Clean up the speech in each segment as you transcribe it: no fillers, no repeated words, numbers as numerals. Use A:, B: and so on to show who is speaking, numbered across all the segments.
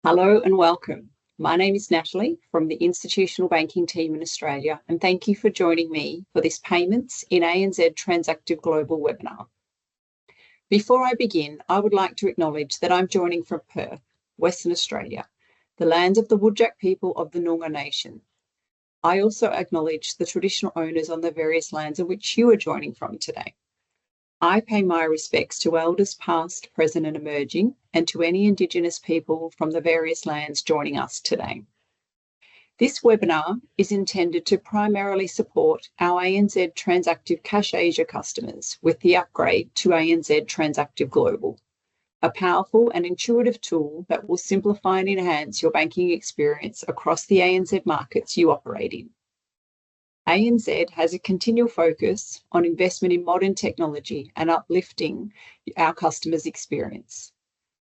A: Hello and welcome. My name is Natalie from the Institutional Banking team in Australia, and thank you for joining me for this Payments in ANZ Transactive Global webinar. Before I begin, I would like to acknowledge that I'm joining from Perth, Western Australia, the land of the Whadjuk people of the Noongar Nation. I also acknowledge the traditional owners on the various lands in which you are joining from today. I pay my respects to elders past, present and emerging, and to any Indigenous people from the various lands joining us today. This webinar is intended to primarily support our ANZ Transactive Cash Asia customers with the upgrade to ANZ Transactive Global, a powerful and intuitive tool that will simplify and enhance your banking experience across the ANZ markets you operate in. ANZ has a continual focus on investment in modern technology and uplifting our customers' experience.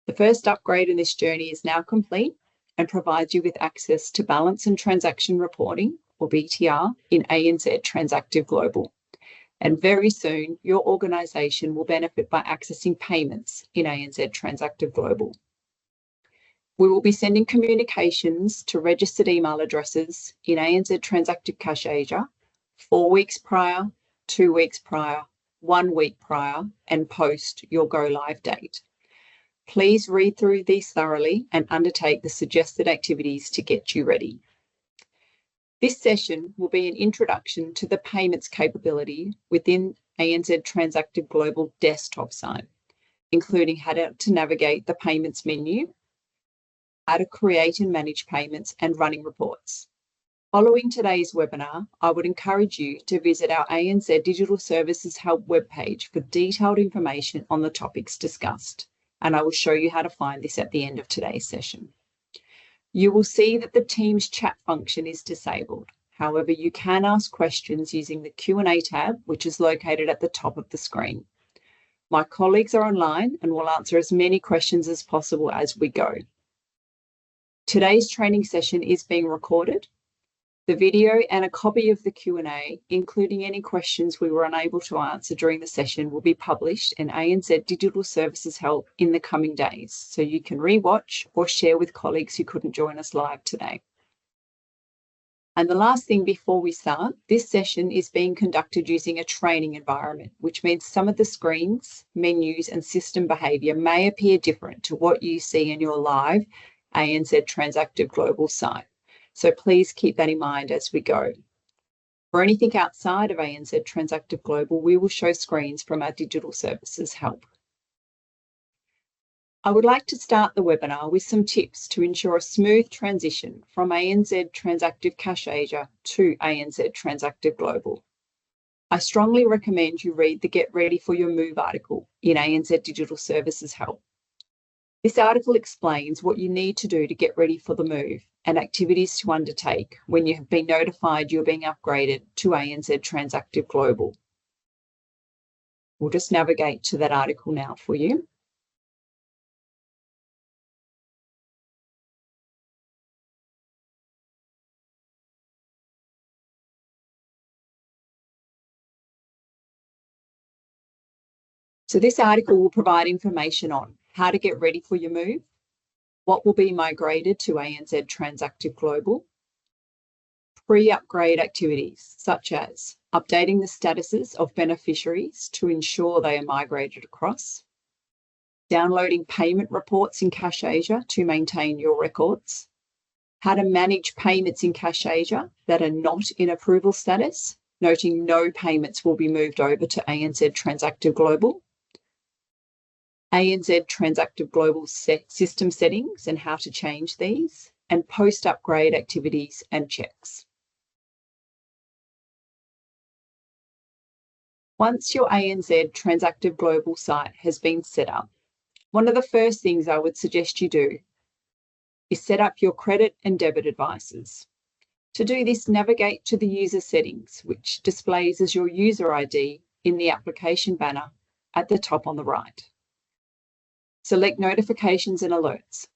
A: The first upgrade in this journey is now complete and provides you with access to balance and transaction reporting, or BTR, in ANZ Transactive Global. And very soon, your organisation will benefit by accessing payments in ANZ Transactive Global. We will be sending communications to registered email addresses in ANZ Transactive Cash Asia 4 weeks prior, 2 weeks prior, 1 week prior, and post your go live date. Please read through these thoroughly and undertake the suggested activities to get you ready. This session will be an introduction to the payments capability within ANZ Transactive Global desktop site, including how to navigate the payments menu, how to create and manage payments, and running reports. Following today's webinar, I would encourage you to visit our ANZ Digital Services Help webpage for detailed information on the topics discussed, and I will show you how to find this at the end of today's session. You will see that the Teams chat function is disabled. However, you can ask questions using the Q&A tab, which is located at the top of the screen. My colleagues are online and will answer as many questions as possible as we go. Today's training session is being recorded. The video and a copy of the Q&A, including any questions we were unable to answer during the session, will be published in ANZ Digital Services Help in the coming days, so you can rewatch or share with colleagues who couldn't join us live today. And the last thing before we start, this session is being conducted using a training environment, which means some of the screens, menus and system behaviour may appear different to what you see in your live ANZ Transactive Global site. So please keep that in mind as we go. For anything outside of ANZ Transactive Global, we will show screens from our Digital Services Help. I would like to start the webinar with some tips to ensure a smooth transition from ANZ Transactive Cash Asia to ANZ Transactive Global. I strongly recommend you read the Get Ready for Your Move article in ANZ Digital Services Help. This article explains what you need to do to get ready for the move and activities to undertake when you have been notified you're being upgraded to ANZ Transactive Global. We'll just navigate to that article now for you. So this article will provide information on how to get ready for your move, what will be migrated to ANZ Transactive Global, pre-upgrade activities such as updating the statuses of beneficiaries to ensure they are migrated across, downloading payment reports in Cash Asia to maintain your records, how to manage payments in Cash Asia that are not in approval status, noting no payments will be moved over to ANZ Transactive Global, ANZ Transactive Global system settings and how to change these, and post-upgrade activities and checks. Once your ANZ Transactive Global site has been set up, one of the first things I would suggest you do is set up your credit and debit advices. To do this, navigate to the user settings, which displays as your user ID in the application banner at the top on the right. Select Notifications and Alerts.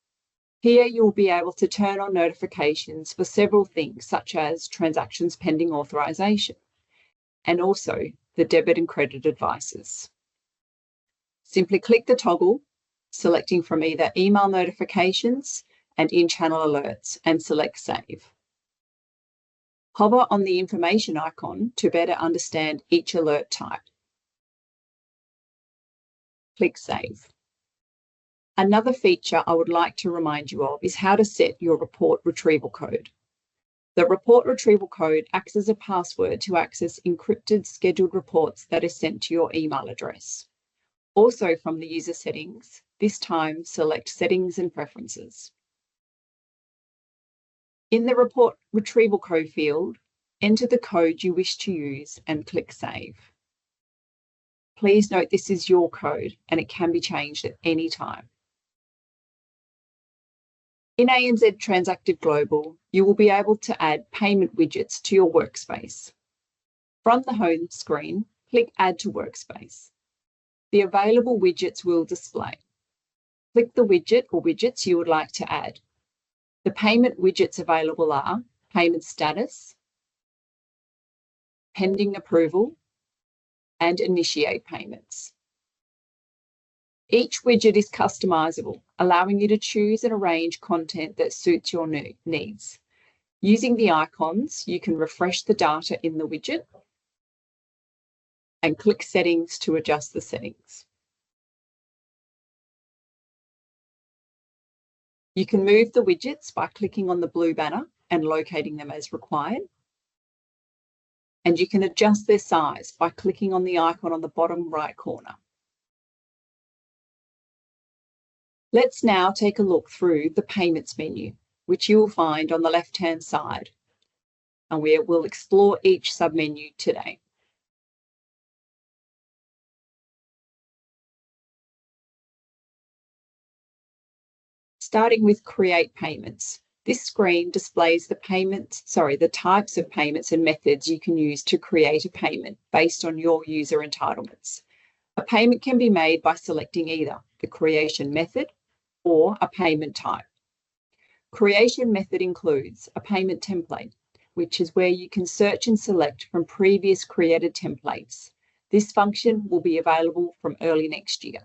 A: Here you'll be able to turn on notifications for several things such as transactions pending authorization and also the debit and credit advices. Simply click the toggle, selecting from either email notifications, and in-channel alerts and select Save. Hover on the information icon to better understand each alert type. Click Save. Another feature I would like to remind you of is how to set your report retrieval code. The report retrieval code acts as a password to access encrypted scheduled reports that are sent to your email address. Also from the user settings, this time select Settings and Preferences. In the report retrieval code field, enter the code you wish to use and click Save. Please note this is your code and it can be changed at any time. In ANZ Transactive Global, you will be able to add payment widgets to your workspace. From the home screen, click Add to Workspace. The available widgets will display. Click the widget or widgets you would like to add. The payment widgets available are Payment Status, Pending Approval, and Initiate Payments. Each widget is customizable, allowing you to choose and arrange content that suits your needs. Using the icons, you can refresh the data in the widget and click Settings to adjust the settings. You can move the widgets by clicking on the blue banner and locating them as required. And you can adjust their size by clicking on the icon on the bottom right corner. Let's now take a look through the Payments menu, which you will find on the left-hand side, and we will explore each submenu today. Starting with Create Payments. This screen displays the types of payments and methods you can use to create a payment based on your user entitlements. A payment can be made by selecting either the creation method or a payment type. Creation method includes a payment template, which is where you can search and select from previous created templates. This function will be available from early next year.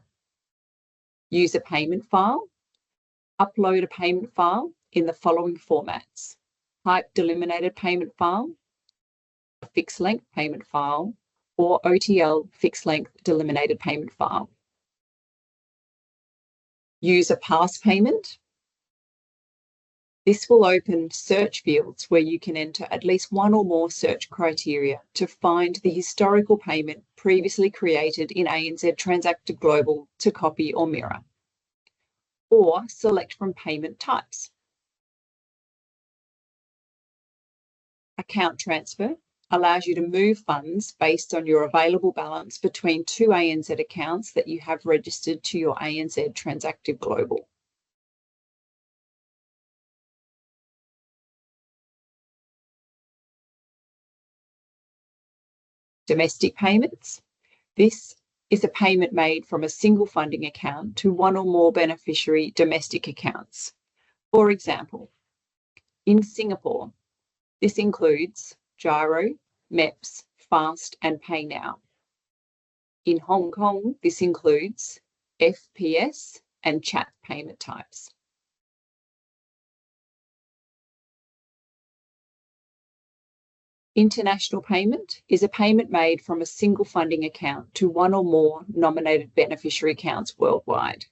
A: Use a payment file. Upload a payment file in the following formats: type delimited payment file, a fixed length payment file, or OTL fixed length delimited payment file. Use a pass payment. This will open search fields where you can enter at least one or more search criteria to find the historical payment previously created in ANZ Transactive Global to copy or mirror. Or select from payment types. Account transfer allows you to move funds based on your available balance between two ANZ accounts that you have registered to your ANZ Transactive Global. Domestic payments. This is a payment made from a single funding account to one or more beneficiary domestic accounts. For example, in Singapore, this includes Giro, MEPS, Fast, and Pay Now. In Hong Kong, this includes FPS and chat payment types. International payment is a payment made from a single funding account to one or more nominated beneficiary accounts worldwide.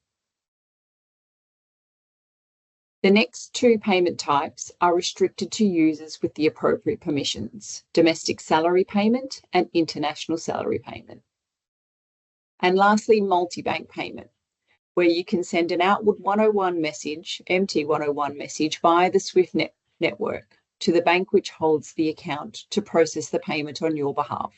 A: The next two payment types are restricted to users with the appropriate permissions: domestic salary payment and international salary payment. And lastly, multi-bank payment, where you can send an outward 101 message, MT101 message via the SWIFT network to the bank which holds the account to process the payment on your behalf.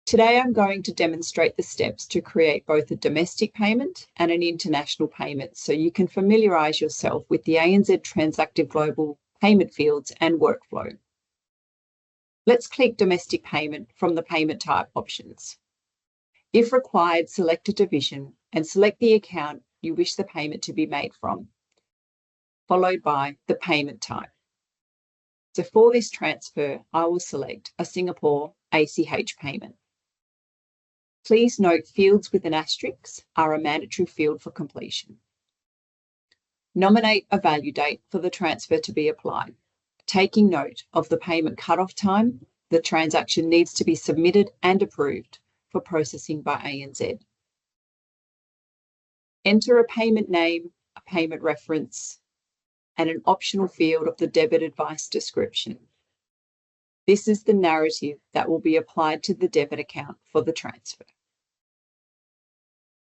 A: Today, I'm going to demonstrate the steps to create both a domestic payment and an international payment so you can familiarise yourself with the ANZ Transactive Global payment fields and workflow. Let's click Domestic Payment from the Payment Type options. If required, select a division and select the account you wish the payment to be made from, followed by the payment type. So for this transfer, I will select a Singapore ACH payment. Please note fields with an asterisk are a mandatory field for completion. Nominate a value date for the transfer to be applied. Taking note of the payment cutoff time, the transaction needs to be submitted and approved for processing by ANZ. Enter a payment name, a payment reference, and an optional field of the debit advice description. This is the narrative that will be applied to the debit account for the transfer.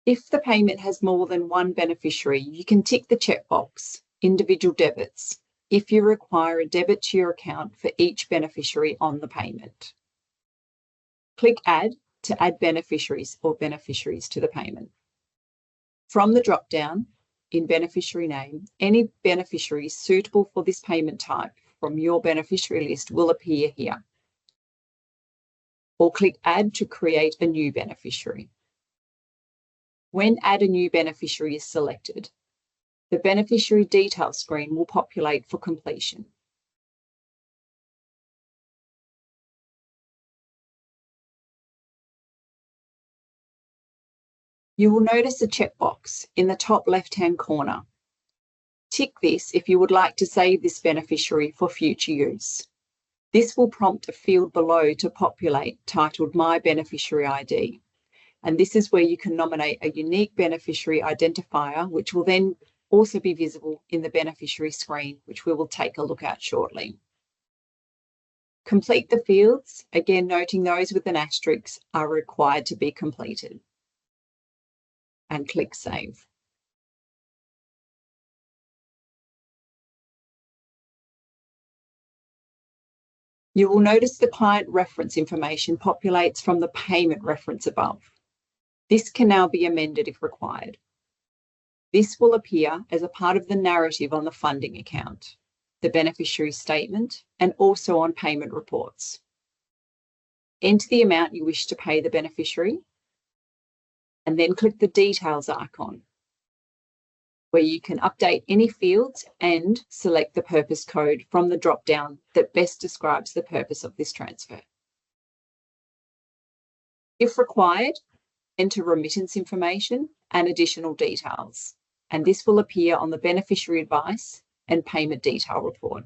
A: If the payment has more than one beneficiary, you can tick the checkbox, Individual Debits, if you require a debit to your account for each beneficiary on the payment. Click Add to add beneficiaries or beneficiaries to the payment. From the drop-down, in beneficiary name, any beneficiaries suitable for this payment type from your beneficiary list will appear here. Or click Add to create a new beneficiary. When Add a new beneficiary is selected, the beneficiary details screen will populate for completion. You will notice a checkbox in the top left-hand corner. Tick this if you would like to save this beneficiary for future use. This will prompt a field below to populate titled My Beneficiary ID. And this is where you can nominate a unique beneficiary identifier, which will then also be visible in the beneficiary screen, which we will take a look at shortly. Complete the fields, again noting those with an asterisk are required to be completed. And click Save. You will notice the client reference information populates from the payment reference above. This can now be amended if required. This will appear as a part of the narrative on the funding account, the beneficiary statement, and also on payment reports. Enter the amount you wish to pay the beneficiary, and then click the Details icon, where you can update any fields and select the purpose code from the drop-down that best describes the purpose of this transfer. If required, enter remittance information and additional details, and this will appear on the beneficiary advice and payment detail report.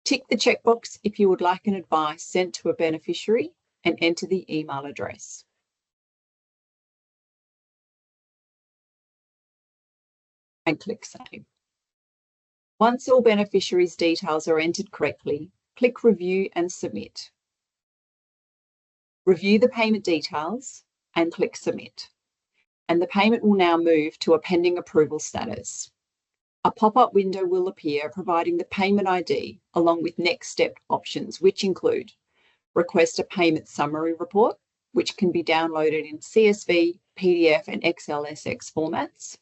A: Tick the checkbox if you would like an advice sent to a beneficiary and enter the email address. And click Save. Once all beneficiaries' details are entered correctly, click Review and Submit. Review the payment details and click Submit. And the payment will now move to a pending approval status. A pop-up window will appear providing the payment ID along with next step options, which include request a payment summary report, which can be downloaded in CSV, PDF, and XLSX formats.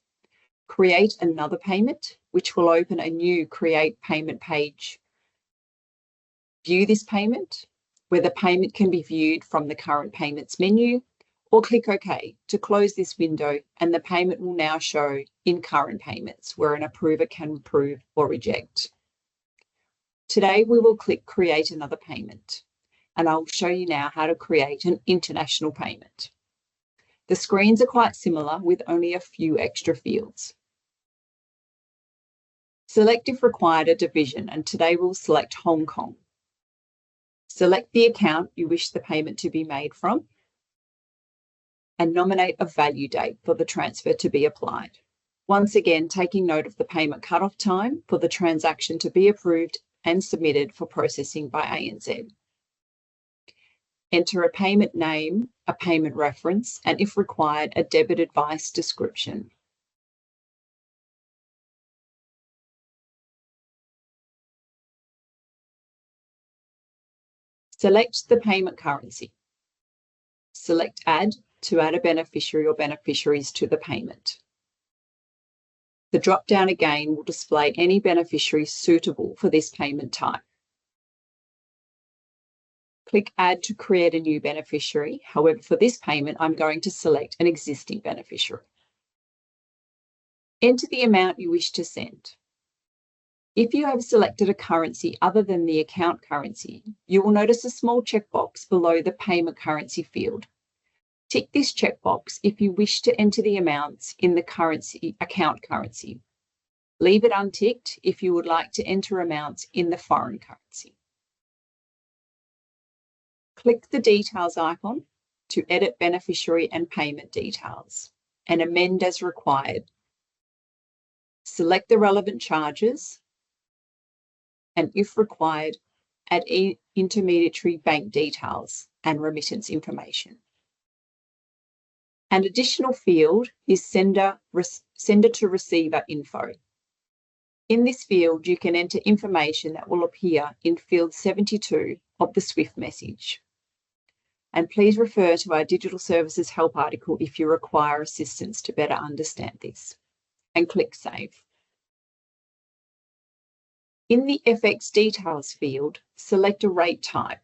A: Create another payment, which will open a new Create Payment page. View this payment, where the payment can be viewed from the current payments menu, or click OK to close this window, and the payment will now show in current payments, where an approver can approve or reject. Today, we will click Create Another Payment, and I'll show you now how to create an international payment. The screens are quite similar with only a few extra fields. Select if required a division, and today we'll select Hong Kong. Select the account you wish the payment to be made from, and nominate a value date for the transfer to be applied. Once again, taking note of the payment cutoff time for the transaction to be approved and submitted for processing by ANZ. Enter a payment name, a payment reference, and if required, a debit advice description. Select the payment currency. Select Add to add a beneficiary or beneficiaries to the payment. The drop-down again will display any beneficiaries suitable for this payment type. Click Add to create a new beneficiary. However, for this payment, I'm going to select an existing beneficiary. Enter the amount you wish to send. If you have selected a currency other than the account currency, you will notice a small checkbox below the payment currency field. Tick this checkbox if you wish to enter the amounts in the account currency. Leave it unticked if you would like to enter amounts in the foreign currency. Click the Details icon to edit beneficiary and payment details and amend as required. Select the relevant charges and, if required, add intermediary bank details and remittance information. An additional field is sender to receiver info. In this field, you can enter information that will appear in field 72 of the SWIFT message. And please refer to our Digital Services Help article if you require assistance to better understand this. And click Save. In the FX Details field, select a rate type.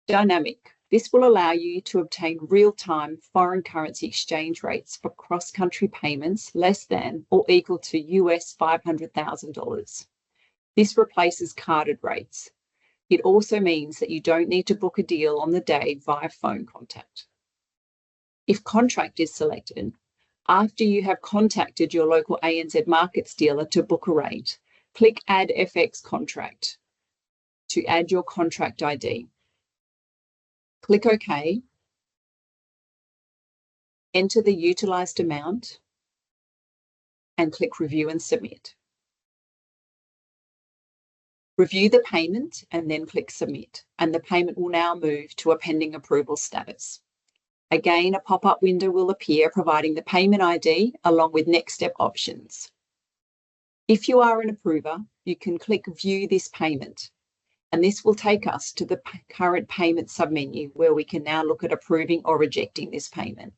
A: Dynamic. This will allow you to obtain real-time foreign currency exchange rates for cross-country payments less than or equal to US $500,000. This replaces carded rates. It also means that you don't need to book a deal on the day via phone contact. If contract is selected, after you have contacted your local ANZ Markets dealer to book a rate, click Add FX Contract to add your contract ID. Click OK, enter the utilised amount, and click Review and Submit. Review the payment and then click Submit, and the payment will now move to a pending approval status. Again, a pop-up window will appear providing the payment ID along with next step options. If you are an approver, you can click View this payment, and this will take us to the current payment submenu where we can now look at approving or rejecting this payment.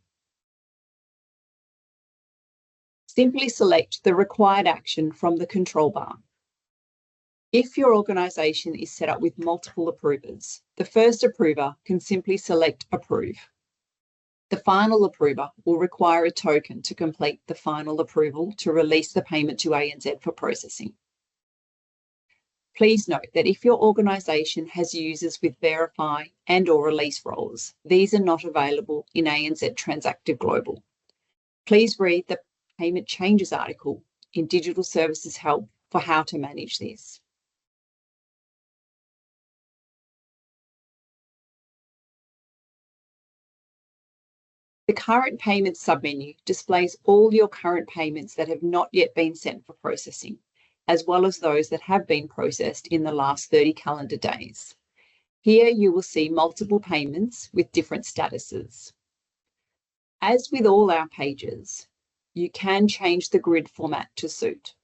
A: Simply select the required action from the control bar. If your organisation is set up with multiple approvers, the first approver can simply select Approve. The final approver will require a token to complete the final approval to release the payment to ANZ for processing. Please note that if your organisation has users with verify and/or release roles, these are not available in ANZ Transactive Global. Please read the Payment Changes article in Digital Services Help for how to manage this. The Current Payments submenu displays all your current payments that have not yet been sent for processing, as well as those that have been processed in the last 30 calendar days. Here you will see multiple payments with different statuses. As with all our pages, you can change the grid format to suit.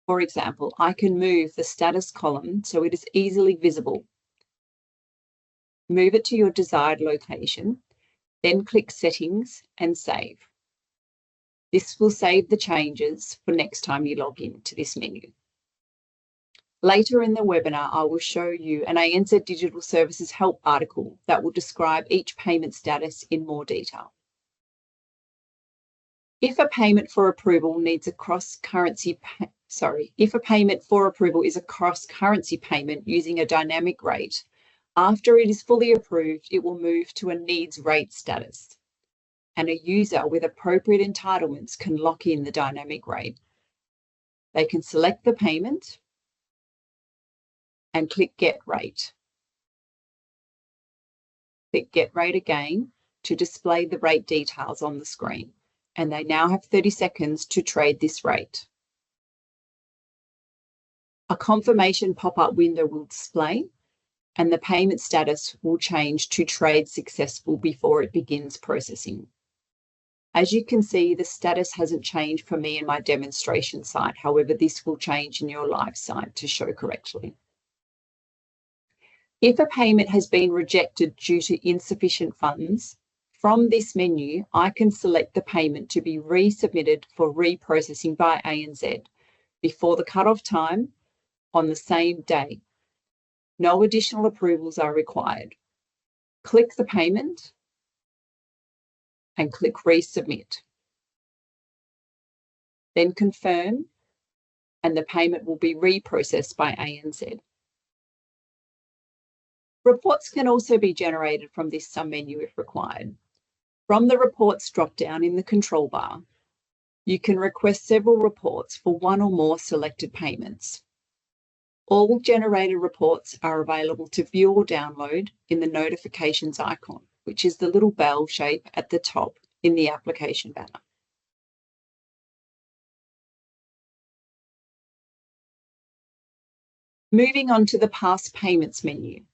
A: For example, I can move the status column so it is easily visible. Move it to your desired location, then click Settings and Save. This will save the changes for next time you log in to this menu. Later in the webinar, I will show you an ANZ Digital Services Help article that will describe each payment status in more detail. If a payment for approval is a cross-currency payment using a dynamic rate, after it is fully approved, it will move to a needs rate status, and a user with appropriate entitlements can lock in the dynamic rate. They can select the payment and click Get Rate. Click Get Rate again to display the rate details on the screen, and they now have 30 seconds to trade this rate. A confirmation pop-up window will display, and the payment status will change to Trade Successful before it begins processing. As you can see, the status hasn't changed for me in my demonstration site. However, this will change in your live site to show correctly. If a payment has been rejected due to insufficient funds, from this menu, I can select the payment to be resubmitted for reprocessing by ANZ before the cut-off time on the same day. No additional approvals are required. Click the payment and click Resubmit. Then confirm, and the payment will be reprocessed by ANZ. Reports can also be generated from this submenu if required. From the Reports drop-down in the control bar, you can request several reports for one or more selected payments. All generated reports are available to view or download in the notifications icon, which is the little bell shape at the top in the application banner. Moving on to the Past Payments menu.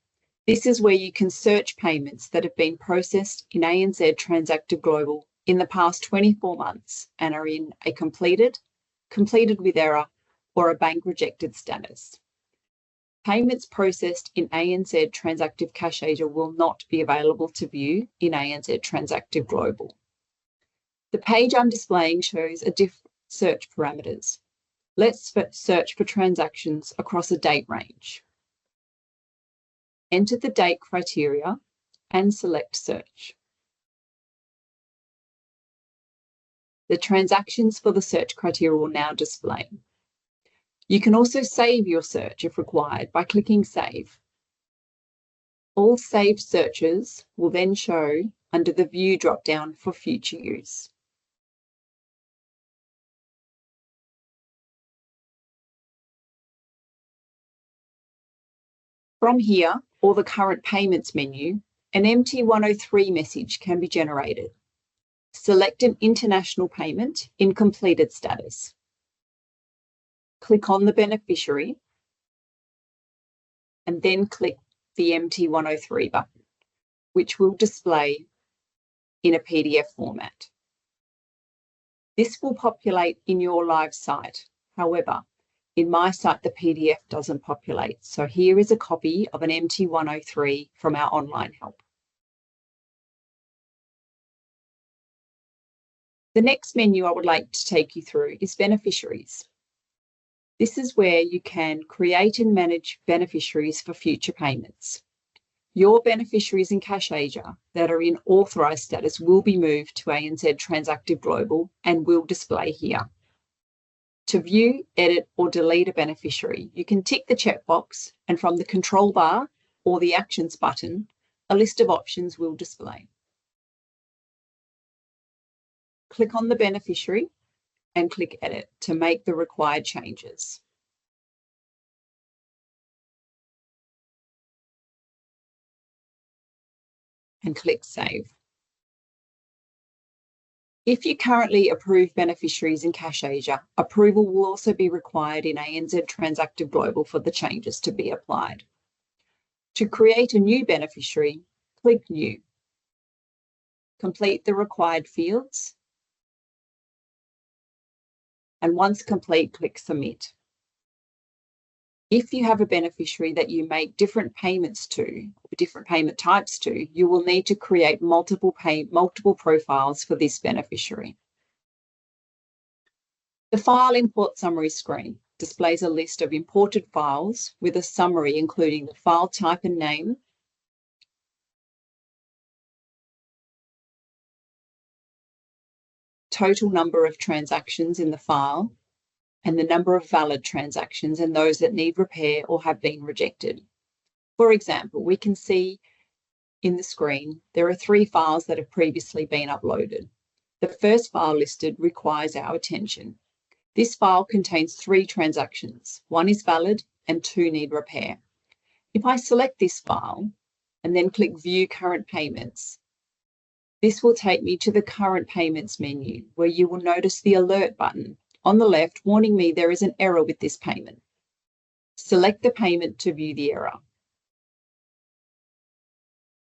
A: This is where you can search payments that have been processed in ANZ Transactive Global in the past 24 months and are in a completed with error, or a bank rejected status. Payments processed in ANZ Transactive Cash Asia will not be available to view in ANZ Transactive Global. The page I'm displaying shows a different search parameters. Let's search for transactions across a date range. Enter the date criteria and select Search. The transactions for the search criteria will now display. You can also save your search if required by clicking Save. All saved searches will then show under the View drop-down for future use. From here, or the Current Payments menu, an MT103 message can be generated. Select an international payment in completed status. Click on the beneficiary and then click the MT103 button, which will display in a PDF format. This will populate in your live site. However, in my site, the PDF doesn't populate. So here is a copy of an MT103 from our online help. The next menu I would like to take you through is Beneficiaries. This is where you can create and manage beneficiaries for future payments. Your beneficiaries in Cash Asia that are in authorised status will be moved to ANZ Transactive Global and will display here. To view, edit or delete a beneficiary, you can tick the checkbox, and from the control bar or the Actions button, a list of options will display. Click on the beneficiary and click Edit to make the required changes. And click Save. If you currently approve beneficiaries in Cash Asia, approval will also be required in ANZ Transactive Global for the changes to be applied. To create a new beneficiary, click New. Complete the required fields, and once complete, click Submit. If you have a beneficiary that you make different payments to, or different payment types to, you will need to create multiple profiles for this beneficiary. The File Import Summary screen displays a list of imported files with a summary including the file type and name, total number of transactions in the file, and the number of valid transactions and those that need repair or have been rejected. For example, we can see in the screen there are 3 files that have previously been uploaded. The first file listed requires our attention. This file contains 3 transactions. 1 is valid and 2 need repair. If I select this file and then click View Current Payments, this will take me to the Current Payments menu, where you will notice the Alert button on the left warning me there is an error with this payment. Select the payment to view the error.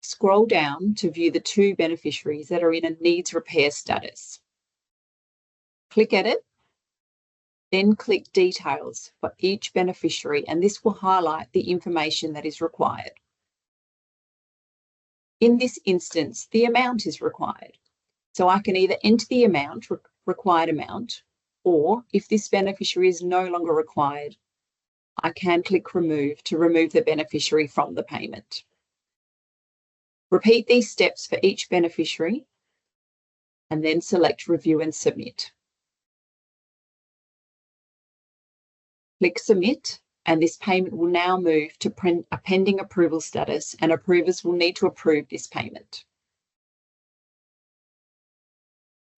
A: Scroll down to view the 2 beneficiaries that are in a needs repair status. Click Edit, then click Details for each beneficiary, and this will highlight the information that is required. In this instance, the amount is required. So I can either enter the amount, required amount, or if this beneficiary is no longer required, I can click Remove to remove the beneficiary from the payment. Repeat these steps for each beneficiary and then select Review and Submit. Click Submit, and this payment will now move to a pending approval status, and approvers will need to approve this payment.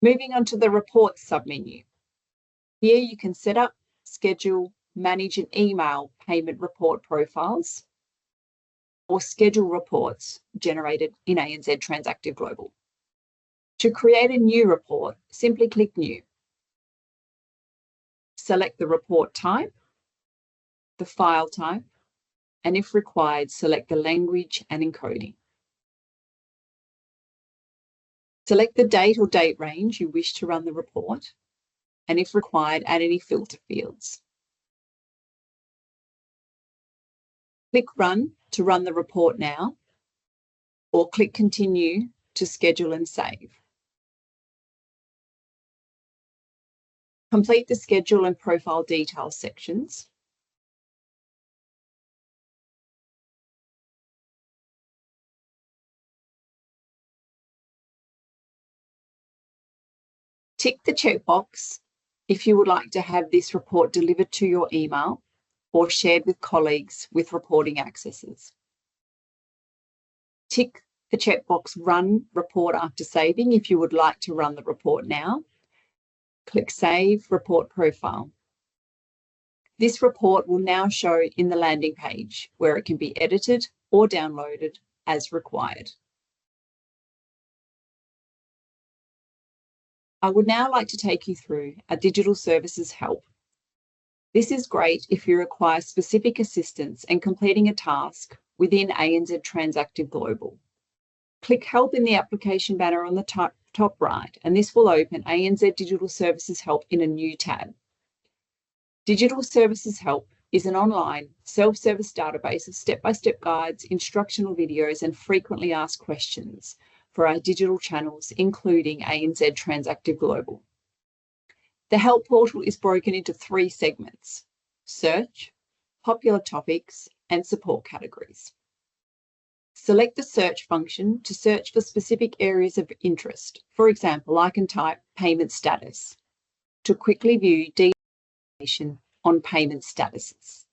A: Moving on to the Reports submenu. Here you can set up, schedule, manage and email payment report profiles or schedule reports generated in ANZ Transactive Global. To create a new report, simply click New. Select the report type, the file type, and if required, select the language and encoding. Select the date or date range you wish to run the report, and if required, add any filter fields. Click Run to run the report now, or click Continue to schedule and save. Complete the schedule and profile details sections. Tick the checkbox if you would like to have this report delivered to your email or shared with colleagues with reporting accesses. Tick the checkbox Run Report after saving if you would like to run the report now. Click Save Report Profile. This report will now show in the landing page where it can be edited or downloaded as required. I would now like to take you through our digital services help. This is great if you require specific assistance in completing a task within ANZ Transactive Global. Click Help in the application banner on the top right, and this will open ANZ Digital Services Help in a new tab. Digital Services Help is an online self-service database of step-by-step guides, instructional videos, and frequently asked questions for our digital channels, including ANZ Transactive Global. The Help portal is broken into 3 segments: Search, Popular Topics, and Support Categories. Select the search function to search for specific areas of interest. For example, I can type payment status to quickly view information on payment statuses.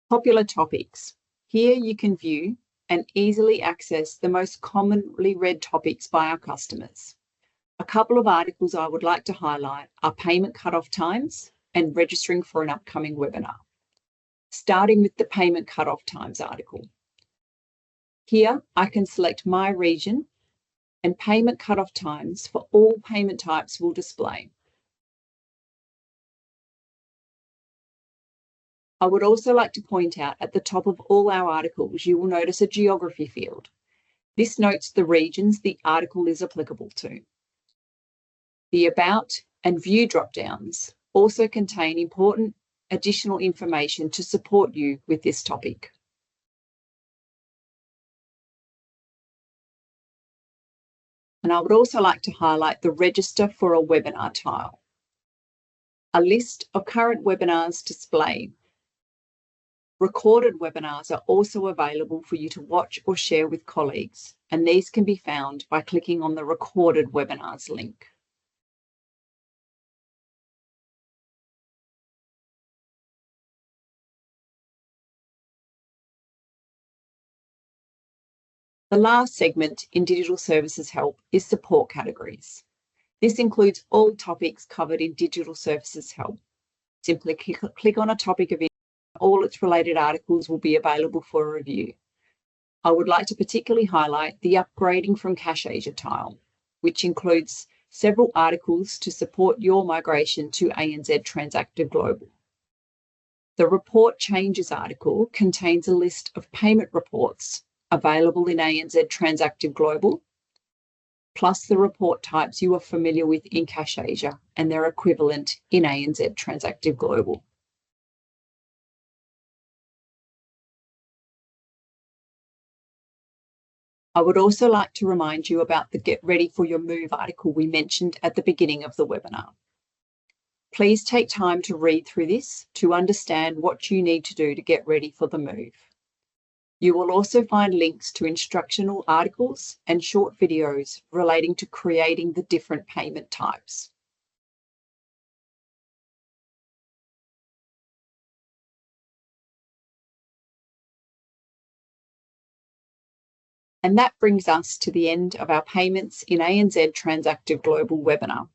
A: Popular topics. Here you can view and easily access the most commonly read topics by our customers. A couple of articles I would like to highlight are payment cutoff times and registering for an upcoming webinar. Starting with the payment cutoff times article. Here I can select my region and payment cutoff times for all payment types will display. I would also like to point out at the top of all our articles, you will notice a geography field. This notes the regions the article is applicable to. The About and View drop-downs also contain important additional information to support you with this topic. And I would also like to highlight the Register for a Webinar tile. A list of current webinars display. Recorded webinars are also available for you to watch or share with colleagues, and these can be found by clicking on the Recorded Webinars link. The last segment in Digital Services Help is Support Categories. This includes all topics covered in Digital Services Help. Simply click on a topic of interest. All its related articles will be available for review. I would like to particularly highlight the Upgrading from Cash Asia tile, which includes several articles to support your migration to ANZ Transactive Global. The Report Changes article contains a list of payment reports available in ANZ Transactive Global, plus the report types you are familiar with in Cash Asia and their equivalent in ANZ Transactive Global. I would also like to remind you about the Get Ready for Your Move article we mentioned at the beginning of the webinar. Please take time to read through this to understand what you need to do to get ready for the move. You will also find links to instructional articles and short videos relating to creating the different payment types. And that brings us to the end of our Payments in ANZ Transactive Global webinar.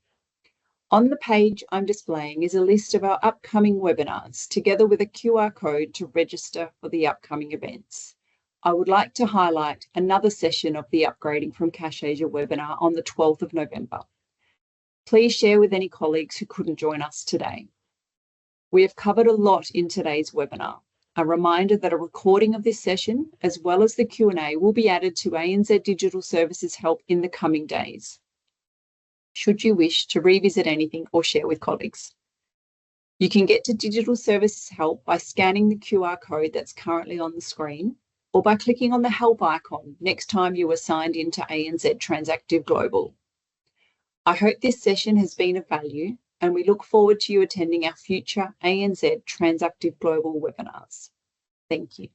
A: On the page I'm displaying is a list of our upcoming webinars, together with a QR code to register for the upcoming events. I would like to highlight another session of the Upgrading from Cash Asia webinar on the 12th of November. Please share with any colleagues who couldn't join us today. We have covered a lot in today's webinar. A reminder that a recording of this session, as well as the Q&A, will be added to ANZ Digital Services Help in the coming days, should you wish to revisit anything or share with colleagues. You can get to Digital Services Help by scanning the QR code that's currently on the screen, or by clicking on the Help icon next time you are signed into ANZ Transactive Global. I hope this session has been of value, and we look forward to you attending our future ANZ Transactive Global webinars. Thank you.